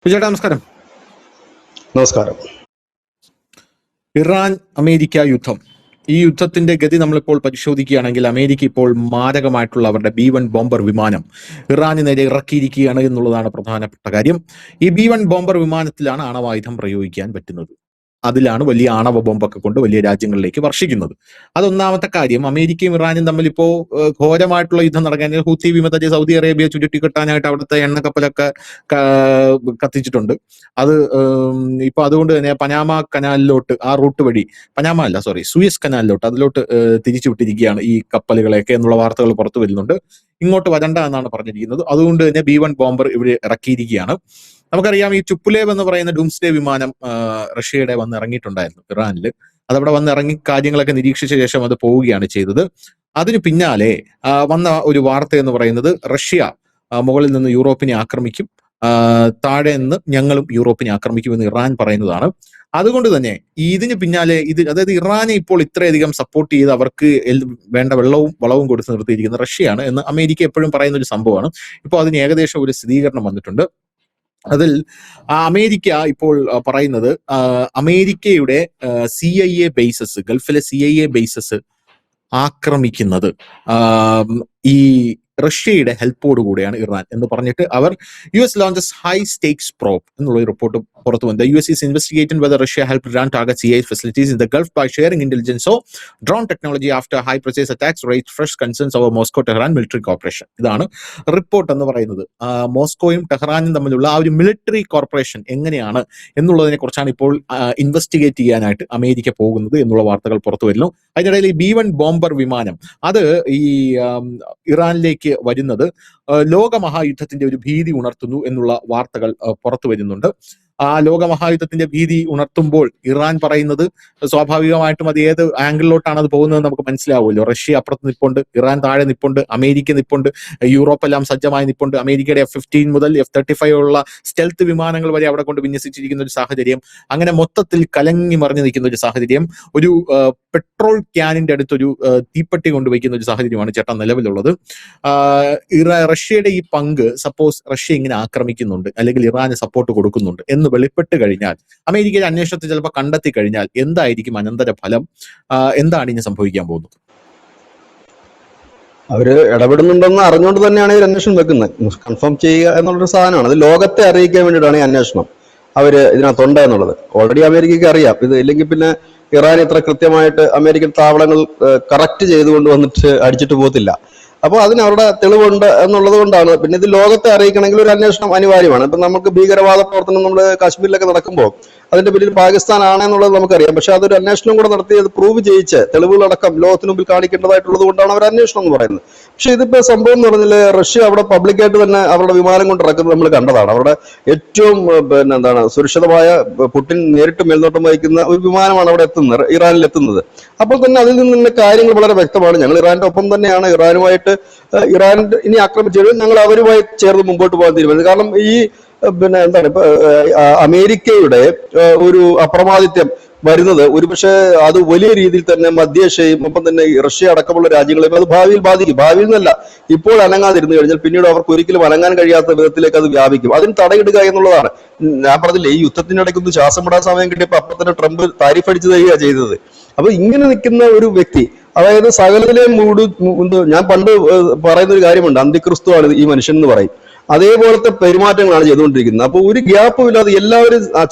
ചേട്ടാ നമസ്കാരം. നമസ്കാരം. ഇറാൻ അമേരിക്ക യുദ്ധം, ഈ യുദ്ധത്തിന്റെ ഗതി നമ്മളിപ്പോൾ പരിശോധിക്കുകയാണെങ്കിൽ അമേരിക്ക ഇപ്പോൾ മാരകമായിട്ടുള്ള അവരുടെ B-1 ബോംബർ വിമാനം ഇറാന് നേരെ ഇറക്കിയിരിക്കുകയാണ് എന്നുള്ളതാണ് പ്രധാനപ്പെട്ട കാര്യം. ഈ B-1 ബോംബർ വിമാനത്തിലാണ് ആണവായുധം പ്രയോഗിക്കാൻ പറ്റുന്നത്. അതിലാണ് വലിയ ആണവ ബോംബൊക്കെ കൊണ്ട് വലിയ രാജ്യങ്ങളിലേക്ക് വർഷിക്കുന്നത്. അതൊന്നാമത്തെ കാര്യം. അമേരിക്കയും ഇറാനും തമ്മിൽ ഇപ്പോ ഘോരമായിട്ടുള്ള യുദ്ധം നടക്കാൻ ഹൂത്തി വിമത സൗദി അറേബ്യ ചുരുട്ടിക്കെട്ടാനായിട്ട് അവിടുത്തെ എണ്ണക്കപ്പലൊക്കെ കത്തിച്ചിട്ടുണ്ട്. അത് ഇപ്പൊ അതുകൊണ്ട് തന്നെ പനാമ കനാലിലോട്ട്, ആ റൂട്ട് വഴി, പനാമ അല്ല സോറി സൂയസ് കനാലിലോട്ട്, അതിലോട്ട് തിരിച്ചുവിട്ടിരിക്കുകയാണ് ഈ കപ്പലുകളെയൊക്കെ എന്നുള്ള വാർത്തകൾ പുറത്തു വരുന്നുണ്ട്. ഇങ്ങോട്ട് വരണ്ട എന്നാണ് പറഞ്ഞിരിക്കുന്നത്. അതുകൊണ്ട് തന്നെ B-1 ബോംബർ ഇവിടെ ഇറക്കിയിരിക്കുകയാണ്. നമുക്കറിയാം, ഈ ചുപ്പുലേവ് എന്ന് പറയുന്ന ഡൂംസ്ഡേ വിമാനം റഷ്യയുടെ വന്ന് ഇറങ്ങിയിട്ടുണ്ടായിരുന്നു ഇറാനിൽ. അതവിടെ വന്ന് ഇറങ്ങി കാര്യങ്ങളൊക്കെ നിരീക്ഷിച്ച ശേഷം അത് പോവുകയാണ് ചെയ്തത്. അതിന് പിന്നാലെ വന്ന ഒരു വാർത്ത എന്ന് പറയുന്നത് റഷ്യ മുകളിൽ നിന്ന് യൂറോപ്പിനെ ആക്രമിക്കും, താഴെ നിന്ന് ഞങ്ങളും യൂറോപ്പിനെ ആക്രമിക്കുമെന്ന് ഇറാൻ പറയുന്നതാണ്. അതുകൊണ്ട് തന്നെ ഇതിന് പിന്നാലെ അതായത് ഇറാനെ ഇപ്പോൾ ഇത്രയധികം സപ്പോർട്ട് ചെയ്ത് അവർക്ക് വേണ്ട വെള്ളവും വളവും കൊടുത്ത് നിർത്തിയിരിക്കുന്ന റഷ്യയാണ് എന്ന് അമേരിക്ക എപ്പോഴും പറയുന്ന ഒരു സംഭവമാണ്. ഇപ്പോൾ അതിന് ഏകദേശം ഒരു സ്ഥിരീകരണം വന്നിട്ടുണ്ട്. അതിൽ അമേരിക്ക ഇപ്പോൾ പറയുന്നത് അമേരിക്കയുടെ CIA ബേസസ്, ഗൾഫിലെ CIA ബേസസ് ആക്രമിക്കുന്നത് ഈ റഷ്യയുടെ ഹെൽപ്പോട് കൂടെയാണ് ഇറാൻ എന്ന് പറഞ്ഞിട്ട് അവർ US launches high stakes probe എന്നുള്ള റിപ്പോർട്ട് പുറത്തു വന്നത്. US is investigating whether Russia helped Iran target CIA facilities in the Gulf by sharing intelligence or drone technology after high precision attacks raised fresh concerns over Moscow-Tehran military cooperation. ഇതാണ് report എന്ന് പറയുന്നത്. മോസ്കോയും ടെഹ്റാനും തമ്മിലുള്ള ആ ഒരു military corporation എങ്ങനെയാണ് എന്നുള്ളതിനെ കുറിച്ചാണ് ഇപ്പോൾ ഇൻവെസ്റ്റിഗേറ്റ് ചെയ്യാനായിട്ട് അമേരിക്ക പോകുന്നത് എന്നുള്ള വാർത്തകൾ പുറത്തു വരുന്നു. അതിനിടയിൽ ഈ B-1 ബോംബർ വിമാനം അത് ഈ ഇറാനിലേക്ക് വരുന്നത് ലോകമഹായുദ്ധത്തിന്റെ ഒരു ഭീതി ഉണർത്തുന്നു എന്നുള്ള വാർത്തകൾ പുറത്തു വരുന്നുണ്ട്. ആ ലോകമഹായുദ്ധത്തിന്റെ ഭീതി ഉണർത്തുമ്പോൾ ഇറാൻ പറയുന്നത് സ്വാഭാവികമായിട്ടും അത് ഏത് ആംഗിളിലോട്ടാണ് അത് പോകുന്നത് നമുക്ക് മനസ്സിലാവുമല്ലോ. റഷ്യ അപ്പുറത്ത് നിൽപ്പുണ്ട്, ഇറാൻ താഴെ നിൽപ്പുണ്ട്, അമേരിക്ക നിൽപ്പുണ്ട്, യൂറോപ്പ് എല്ലാം സജ്ജമായി നിൽപ്പുണ്ട്. അമേരിക്കയുടെ F-15 മുതൽ F-35 ഉള്ള സ്റ്റെൽത്ത് വിമാനങ്ങൾ വരെ അവിടെ കൊണ്ട് വിന്യസിച്ചിരിക്കുന്ന ഒരു സാഹചര്യം. അങ്ങനെ മൊത്തത്തിൽ കലങ്ങി മറിഞ്ഞു നിൽക്കുന്ന ഒരു സാഹചര്യം. ഒരു പെട്രോൾ ക്യാനിന്റെ അടുത്തൊരു തീപ്പെട്ടി കൊണ്ടുവയ്ക്കുന്ന ഒരു സാഹചര്യമാണ് ചേട്ടാ നിലവിലുള്ളത്. റഷ്യയുടെ ഈ പങ്ക്, സപ്പോസ് റഷ്യ ഇങ്ങനെ ആക്രമിക്കുന്നുണ്ട് അല്ലെങ്കിൽ ഇറാന് സപ്പോർട്ട് കൊടുക്കുന്നുണ്ട് എന്ന് വെളിപ്പെട്ട് കഴിഞ്ഞാൽ, അമേരിക്കയുടെ അന്വേഷണത്തിൽ ചിലപ്പോൾ കണ്ടെത്തി കഴിഞ്ഞാൽ എന്തായിരിക്കും അനന്തര ഫലം? എന്താണ് ഇനി സംഭവിക്കാൻ പോകുന്നത്? അവര് ഇടപെടുന്നുണ്ടെന്ന് അറിഞ്ഞുകൊണ്ട് തന്നെയാണ് ഈ അന്വേഷണം വെക്കുന്നത്. കൺഫേം ചെയ്യുക എന്നുള്ളൊരു സാധനമാണ്. അത് ലോകത്തെ അറിയിക്കാൻ വേണ്ടിയിട്ടാണ് ഈ അന്വേഷണം അവര് ഇതിനകത്തുണ്ട് എന്നുള്ളത്. ഓൾറെഡി അമേരിക്കയ്ക്ക് അറിയാം ഇത്. ഇല്ലെങ്കിൽ പിന്നെ ഇറാൻ ഇത്ര കൃത്യമായിട്ട് അമേരിക്കൻ താവളങ്ങൾ കറക്റ്റ് ചെയ്തുകൊണ്ട് വന്നിട്ട് അടിച്ചിട്ട് പോകത്തില്ല. അപ്പോൾ അതിന് അവരുടെ തെളിവുണ്ട് എന്നുള്ളത് കൊണ്ടാണ്. പിന്നെ ഇത് ലോകത്തെ അറിയിക്കണമെങ്കിൽ ഒരു അന്വേഷണം അനിവാര്യമാണ്. ഇപ്പൊ നമുക്ക് ഭീകരവാദ പ്രവർത്തനം നമ്മുടെ കാശ്മീരിലൊക്കെ നടക്കുമ്പോൾ അതിന്റെ പിന്നിൽ പാകിസ്ഥാൻ ആണെന്നുള്ളത് നമുക്കറിയാം. പക്ഷെ അതൊരു അന്വേഷണം കൂടെ നടത്തി അത് പ്രൂവ് ചെയ്യിച്ച് തെളിവുകളടക്കം ലോകത്തിന് മുമ്പിൽ കാണിക്കേണ്ടതായിട്ടുള്ളത് കൊണ്ടാണ് അവർ അന്വേഷണം എന്ന് പറയുന്നത്. പക്ഷെ ഇതിപ്പോ സംഭവം എന്ന് പറഞ്ഞാൽ റഷ്യ അവിടെ പബ്ലിക്കായിട്ട് തന്നെ അവരുടെ വിമാനം കൊണ്ട് ഇറക്കുന്നത് നമ്മൾ കണ്ടതാണ്. അവരുടെ ഏറ്റവും സുരക്ഷിതമായ, പുടിൻ നേരിട്ട് മേൽനോട്ടം വഹിക്കുന്ന ഒരു വിമാനമാണ് അവിടെ എത്തുന്നത്, ഇറാനിൽ എത്തുന്നത്. അപ്പോൾ തന്നെ അതിൽ നിന്ന് കാര്യങ്ങൾ വളരെ വ്യക്തമാണ്. ഞങ്ങൾ ഇറാന്റെ ഒപ്പം തന്നെയാണ്. ഇറാനുമായിട്ട് ഇറാൻ ഇനി ആക്രമിച്ചത് ഞങ്ങൾ അവരുമായി ചേർന്ന് മുമ്പോട്ട് പോകാൻ തീരുമാനിച്ചു. കാരണം ഈ ഇപ്പൊ അമേരിക്കയുടെ ഒരു അപ്രമാദിത്യം വരുന്നത് ഒരുപക്ഷെ അത് വലിയ രീതിയിൽ തന്നെ മധ്യേഷ്യയും ഒപ്പം തന്നെ റഷ്യ അടക്കമുള്ള രാജ്യങ്ങളെയും അത് ഭാവിയിൽ ബാധിക്കും. ഭാവിയിൽ നിന്നല്ല, ഇപ്പോൾ അനങ്ങാതിരുന്നു കഴിഞ്ഞാൽ പിന്നീട് അവർക്ക് ഒരിക്കലും അനങ്ങാൻ കഴിയാത്ത വിധത്തിലേക്ക് അത് വ്യാപിക്കും. അതിന് തടയിടുക എന്നുള്ളതാണ്. ഞാൻ പറഞ്ഞില്ലേ, ഈ യുദ്ധത്തിനിടയ്ക്കൊന്ന് ശ്വാസം വിടാൻ സമയം കിട്ടിയപ്പോൾ അപ്പൊ തന്നെ ട്രംപ് താരിഫ് അടിച്ചു തരികയാണ് ചെയ്തത്. അപ്പൊ ഇങ്ങനെ നിൽക്കുന്ന ഒരു വ്യക്തി, അതായത് സകലത്തിലെയും ഞാൻ പണ്ട് പറയുന്ന ഒരു കാര്യമുണ്ട്, അന്തിക്രിസ്തു ആണ് ഈ മനുഷ്യൻ എന്ന് പറയും. അതേപോലത്തെ പെരുമാറ്റങ്ങളാണ് ചെയ്തുകൊണ്ടിരിക്കുന്നത്. അപ്പൊ ഒരു ഗ്യാപ്പും ഇല്ലാതെ എല്ലാവരും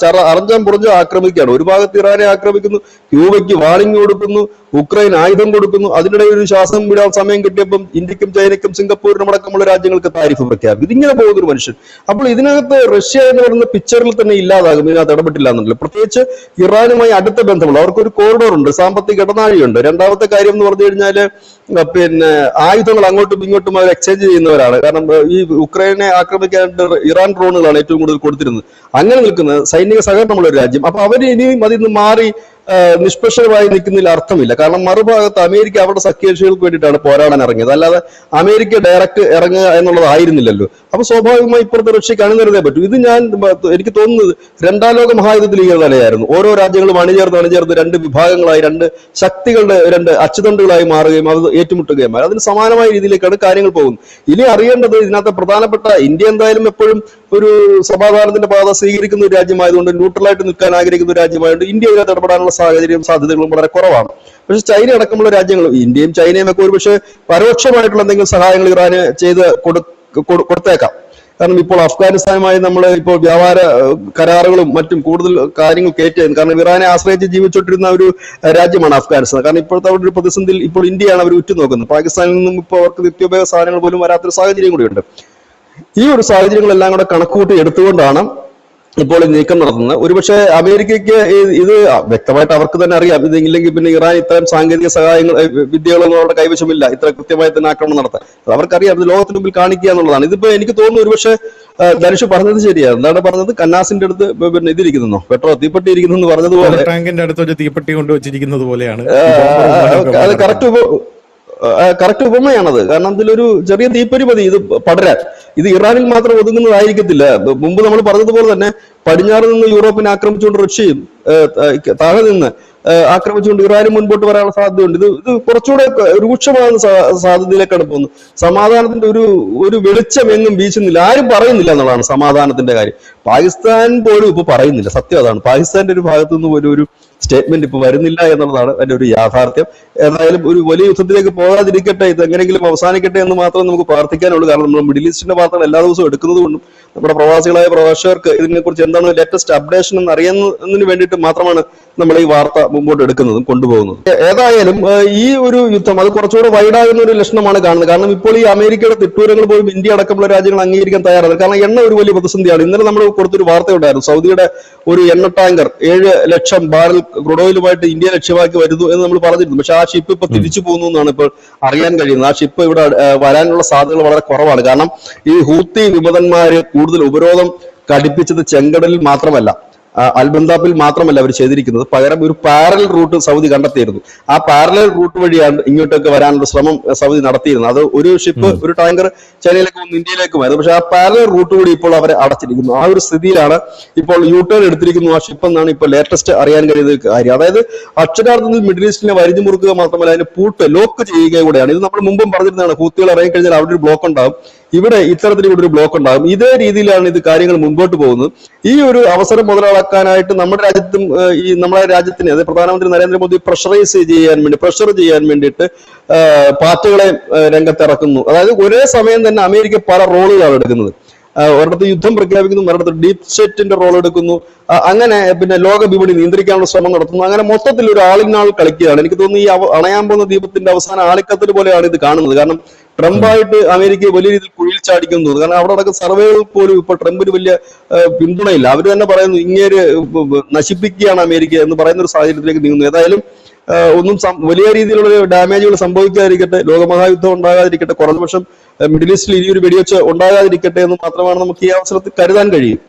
അറിഞ്ഞാൻ പുറഞ്ഞോ ആക്രമിക്കുകയാണ്. ഒരു ഭാഗത്ത് ഇറാനെ ആക്രമിക്കുന്നു, ക്യൂബയ്ക്ക് വാണിംഗ് കൊടുക്കുന്നു, ഉക്രൈൻ ആയുധം കൊടുക്കുന്നു. അതിനിടെ ഒരു ശ്വാസം വിടാൻ സമയം കിട്ടിയപ്പം ഇന്ത്യക്കും ചൈനയ്ക്കും സിംഗപ്പൂരിനും അടക്കമുള്ള രാജ്യങ്ങൾക്ക് താരിഫ് പ്രഖ്യാപിക്കും. ഇതിങ്ങനെ പോകുന്ന ഒരു മനുഷ്യൻ. അപ്പോൾ ഇതിനകത്ത് റഷ്യ എന്ന് പറയുന്ന പിക്ചറിൽ തന്നെ ഇല്ലാതാകും ഇതിനകത്ത് ഇടപെട്ടില്ല എന്നുള്ളത്. പ്രത്യേകിച്ച് ഇറാനുമായി അടുത്ത ബന്ധമുള്ള അവർക്കൊരു കോറിഡോർ ഉണ്ട്, സാമ്പത്തിക ഇടനാഴിയുണ്ട്. രണ്ടാമത്തെ കാര്യം എന്ന് പറഞ്ഞു കഴിഞ്ഞാല് പിന്നെ ആയുധങ്ങൾ അങ്ങോട്ടും ഇങ്ങോട്ടും അവർ എക്സ്ചേഞ്ച് ചെയ്യുന്നവരാണ്. കാരണം ഈ ഉക്രൈനെ ആക്രമിക്കാനായിട്ട് ഇറാൻ ഡ്രോണുകളാണ് ഏറ്റവും കൂടുതൽ കൊടുത്തിരുന്നത്. അങ്ങനെ നിൽക്കുന്ന സൈനിക സഹകരണമുള്ള ഒരു രാജ്യം. അപ്പൊ അവർ ഇനിയും അതിൽ നിന്ന് മാറി നിഷ്പക്ഷമായി നിൽക്കുന്നതിൽ അർത്ഥമില്ല. കാരണം മറുഭാഗത്ത് അമേരിക്ക അവരുടെ സഖ്യകക്ഷികൾക്ക് വേണ്ടിയിട്ടാണ് പോരാടാൻ ഇറങ്ങിയത്, അല്ലാതെ അമേരിക്ക ഡയറക്റ്റ് ഇറങ്ങുക എന്നുള്ളതായിരുന്നില്ലല്ലോ. അപ്പൊ സ്വാഭാവികമായി ഇപ്പുറത്തെ റഷ്യക്ക് അണിനിരതേ പറ്റൂ. ഇത് എനിക്ക് തോന്നുന്നത് രണ്ടാം ലോക മഹായുദ്ധത്തിൽ ഈ തലയായിരുന്നു. ഓരോ രാജ്യങ്ങളും അണിചേർന്ന് രണ്ട് വിഭാഗങ്ങളായി, രണ്ട് ശക്തികളുടെ രണ്ട് അച്ചുതണ്ടുകളായി മാറുകയും അത് ഏറ്റുമുട്ടുകയും അതിന് സമാനമായ രീതിയിലേക്കാണ് കാര്യങ്ങൾ പോകുന്നത്. ഇനി അറിയേണ്ടത് ഇതിനകത്ത് പ്രധാനപ്പെട്ട ഇന്ത്യ എന്തായാലും എപ്പോഴും ഒരു സമാധാനത്തിന്റെ പാത സ്വീകരിക്കുന്ന ഒരു രാജ്യമായതുകൊണ്ട്, ന്യൂട്രലായിട്ട് നിൽക്കാൻ ആഗ്രഹിക്കുന്ന ഒരു രാജ്യമായതുകൊണ്ട് ഇന്ത്യ ഇതിനകത്ത് ഇടപെടാനുള്ള സാധ്യതകളും വളരെ കുറവാണ്. പക്ഷെ ചൈന അടക്കമുള്ള രാജ്യങ്ങളും, ഇന്ത്യയും ചൈനയും ഒക്കെ ഒരുപക്ഷെ പരോക്ഷമായിട്ടുള്ള എന്തെങ്കിലും സഹായങ്ങൾ ഇറാന് ചെയ്ത് കൊടുത്തേക്കാം. കാരണം ഇപ്പോൾ അഫ്ഗാനിസ്ഥാനുമായി നമ്മൾ ഇപ്പോൾ വ്യാപാര കരാറുകളും മറ്റും കൂടുതൽ കാര്യങ്ങൾ കയറ്റിയത്. കാരണം ഇറാനെ ആശ്രയിച്ച് ജീവിച്ചുകൊണ്ടിരുന്ന ഒരു രാജ്യമാണ് അഫ്ഗാനിസ്ഥാൻ. കാരണം ഇപ്പോഴത്തെ അവരുടെ ഒരു പ്രതിസന്ധിയിൽ ഇപ്പോൾ ഇന്ത്യയാണ് അവർ ഉറ്റുനോക്കുന്നത്. പാകിസ്ഥാനിൽ നിന്നും ഇപ്പോൾ അവർക്ക് നിത്യോപയോഗ സാധനങ്ങൾ പോലും വരാത്തൊരു സാഹചര്യം കൂടിയുണ്ട്. ഈ ഒരു സാഹചര്യങ്ങളെല്ലാം കൂടെ കണക്കുകൂട്ടി എടുത്തുകൊണ്ടാണ് ഇപ്പോൾ നീക്കം നടത്തുന്നത്. ഒരുപക്ഷെ അമേരിക്കയ്ക്ക് ഇത് വ്യക്തമായിട്ട് അവർക്ക് തന്നെ അറിയാം, ഇത് ഇല്ലെങ്കിൽ പിന്നെ ഇറാൻ ഇത്തരം സാങ്കേതിക സഹായങ്ങൾ വിദ്യകളൊന്നും അവരുടെ കൈവശമില്ല ഇത്ര കൃത്യമായി തന്നെ ആക്രമണം നടത്താൻ. അവർക്കറിയാം, ഇത് ലോകത്തിന് മുമ്പിൽ കാണിക്കുക എന്നുള്ളതാണ്. ഇതിപ്പോ എനിക്ക് തോന്നുന്നു ഒരുപക്ഷെ ധനുഷ് പറഞ്ഞത് ശരിയാണ്. എന്താണ് പറഞ്ഞത്? കന്നാസിന്റെ അടുത്ത് പിന്നെ ഇതിരിക്കുന്നോ, പെട്രോൾ തീപ്പെട്ടി ഇരിക്കുന്നു പറഞ്ഞതുപോലെ, ടാങ്കിന്റെ അടുത്ത് ഒരു തീപ്പെട്ടി കൊണ്ടുവച്ചിരിക്കുന്നത് പോലെയാണ്. അത് കറക്റ്റ് ഉപമയാണത്. കാരണം ഇതിലൊരു ചെറിയ തീപ്പൊരി മതി ഇത് പടരാൻ. ഇത് ഇറാനിൽ മാത്രം ഒതുങ്ങുന്നതായിരിക്കത്തില്ല. മുമ്പ് നമ്മൾ പറഞ്ഞതുപോലെ തന്നെ പടിഞ്ഞാറ് നിന്ന് യൂറോപ്പിനെ ആക്രമിച്ചുകൊണ്ട് റഷ്യയും താഴെ നിന്ന് ആക്രമിച്ചുകൊണ്ട് ഇറാനും മുൻപോട്ട് വരാനുള്ള സാധ്യതയുണ്ട്. ഇത് കുറച്ചുകൂടെ രൂക്ഷമാകുന്ന സാധ്യതയിലേക്കാണ് പോകുന്നത്. സമാധാനത്തിന്റെ ഒരു വെളിച്ചം എങ്ങും വീശുന്നില്ല, ആരും പറയുന്നില്ല എന്നുള്ളതാണ് സമാധാനത്തിന്റെ കാര്യം. പാകിസ്ഥാൻ പോലും ഇപ്പൊ പറയുന്നില്ല. സത്യം അതാണ്. പാകിസ്ഥാന്റെ ഒരു ഭാഗത്തു നിന്ന് പോലും ഒരു സ്റ്റേറ്റ്മെന്റ് ഇപ്പൊ വരുന്നില്ല എന്നുള്ളതാണ് അതിന്റെ ഒരു യാഥാർത്ഥ്യം. ഏതായാലും ഒരു വലിയ യുദ്ധത്തിലേക്ക് പോകാതിരിക്കട്ടെ, ഇത് എങ്ങനെയെങ്കിലും അവസാനിക്കട്ടെ എന്ന് മാത്രം നമുക്ക് പ്രാർത്ഥിക്കാനുള്ളൂ. കാരണം നമ്മൾ മിഡിൽ ഈസ്റ്റിന്റെ വാർത്തകൾ എല്ലാ ദിവസവും എടുക്കുന്നത് കൊണ്ടും നമ്മുടെ പ്രവാസികളായ പ്രവാസികർക്ക് ഇതിനെക്കുറിച്ച് എന്താണ് ലേറ്റസ്റ്റ് അപ്ഡേഷൻ എന്ന് അറിയുന്നതിന് വേണ്ടിയിട്ട് മാത്രമാണ് നമ്മൾ ഈ വാർത്ത മുമ്പോട്ട് എടുക്കുന്നതും കൊണ്ടുപോകുന്നതും. ഏതായാലും ഈ ഒരു യുദ്ധം അത് കുറച്ചുകൂടെ വൈഡാകുന്ന ഒരു ലക്ഷണമാണ് കാണുന്നത്. കാരണം ഇപ്പോൾ ഈ അമേരിക്കയുടെ തിട്ടൂരങ്ങൾ പോലും ഇന്ത്യ അടക്കമുള്ള രാജ്യങ്ങൾ അംഗീകരിക്കാൻ തയ്യാറാണ്. കാരണം എണ്ണ ഒരു വലിയ പ്രതിസന്ധിയാണ്. ഇന്നലെ നമ്മൾ കൊടുത്തൊരു വാർത്തയുണ്ടായിരുന്നു, സൗദിയുടെ ഒരു എണ്ണ ടാങ്കർ 7 ലക്ഷം ബാരൽ ക്രൂഡ് ഓയിലുമായിട്ട് ഇന്ത്യ ലക്ഷ്യമാക്കി വരുന്നു എന്ന് നമ്മൾ പറഞ്ഞിരുന്നു. പക്ഷെ ആ ഷിപ്പ് ഇപ്പൊ തിരിച്ചു പോകുന്നു എന്നാണ് ഇപ്പോൾ അറിയാൻ കഴിയുന്നത്. ആ ഷിപ്പ് ഇവിടെ വരാനുള്ള സാധ്യതകൾ വളരെ കുറവാണ്. കാരണം ഈ ഹൂത്തി വിമതന്മാര് കൂടുതൽ ഉപരോധം കടുപ്പിച്ചത് ചെങ്കടലിൽ മാത്രമല്ല, അൽബന്താപ്പിൽ മാത്രമല്ല അവർ ചെയ്തിരിക്കുന്നത്, പകരം ഒരു പാരലൽ റൂട്ട് സൗദി കണ്ടെത്തിയിരുന്നു. ആ പാരലൽ റൂട്ട് വഴിയാണ് ഇങ്ങോട്ടൊക്കെ വരാനുള്ള ശ്രമം സൗദി നടത്തിയിരുന്നത്. അത് ഒരു ഷിപ്പ്, ഒരു ടാങ്കർ ചൈനയിലേക്ക് വന്ന് ഇന്ത്യയിലേക്കുമായിരുന്നു. പക്ഷെ ആ പാരലൽ റൂട്ട് കൂടി ഇപ്പോൾ അവരെ അടച്ചിരിക്കുന്നു. ആ ഒരു സ്ഥിതിയിലാണ് ഇപ്പോൾ യൂട്ടേൺ എടുത്തിരിക്കുന്നു ആ ഷിപ്പ് എന്നാണ് ഇപ്പോൾ ലേറ്റസ്റ്റ് അറിയാൻ കഴിയുന്ന കാര്യം. അതായത് അക്ഷരാർത്ഥത്തിൽ മിഡിൽ ഈസ്റ്റിനെ വരിഞ്ഞു മുറുക്കുക മാത്രമല്ല, അതിന് ലോക്ക് ചെയ്യുക കൂടെയാണ്. ഇത് നമ്മൾ മുമ്പും പറഞ്ഞിരുന്നതാണ്, ഹൂത്തികൾ ഇറങ്ങിക്കഴിഞ്ഞാൽ അവിടെ ഒരു ബ്ലോക്ക് ഉണ്ടാകും, ഇവിടെ ഇത്തരത്തിൽ ഇവിടെ ഒരു ബ്ലോക്ക് ഉണ്ടാകും. ഇതേ രീതിയിലാണ് ഇത് കാര്യങ്ങൾ മുൻപോട്ട് പോകുന്നത്. ഈ ഒരു അവസരം മുതലാക്കാനായിട്ട് നമ്മുടെ രാജ്യത്തിന് അതായത് പ്രധാനമന്ത്രി നരേന്ദ്രമോദി പ്രഷർ ചെയ്യാൻ വേണ്ടിയിട്ട് പാർട്ടികളെ രംഗത്തിറക്കുന്നു. അതായത് ഒരേ സമയം തന്നെ അമേരിക്ക പല റോളുകളാണ് എടുക്കുന്നത്. ഒരിടത്ത് യുദ്ധം പ്രഖ്യാപിക്കുന്നു, ഒരിടത്ത് ഡീപ് സ്റ്റേറ്റിന്റെ റോൾ എടുക്കുന്നു. അങ്ങനെ പിന്നെ ലോക വിപണി നിയന്ത്രിക്കാനുള്ള ശ്രമം നടത്തുന്നു. അങ്ങനെ മൊത്തത്തിൽ ഒരു ആളിനാൾ കളിക്കുകയാണ്. എനിക്ക് തോന്നുന്നു ഈ അണയാൻ പോകുന്ന ദീപത്തിന്റെ അവസാന ആളിക്കത്തിൽ പോലെയാണ് ഇത് കാണുന്നത്. കാരണം ട്രംപായിട്ട് അമേരിക്കയെ വലിയ രീതിയിൽ കുഴിയിൽ ചാടിക്കുന്നു തോന്നുന്നു. കാരണം അവിടെ നടക്കുന്ന സർവേകൾ പോലും ഇപ്പോൾ ട്രംപിന് വലിയ പിന്തുണയില്ല. അവർ തന്നെ പറയുന്നു ഇങ്ങേര് നശിപ്പിക്കുകയാണ് അമേരിക്ക എന്ന് പറയുന്ന ഒരു സാഹചര്യത്തിലേക്ക് നീങ്ങുന്നു. ഏതായാലും ഒന്നും വലിയ രീതിയിലുള്ള ഡാമേജുകൾ സംഭവിക്കാതിരിക്കട്ടെ, ലോകമഹായുദ്ധം ഉണ്ടാകാതിരിക്കട്ടെ, കുറഞ്ഞപക്ഷം മിഡിൽ ഈസ്റ്റിൽ ഇനിയൊരു വെടിവെച്ച് ഉണ്ടാകാതിരിക്കട്ടെ എന്ന് മാത്രമാണ് നമുക്ക് ഈ അവസരത്തിൽ കരുതാൻ കഴിയും.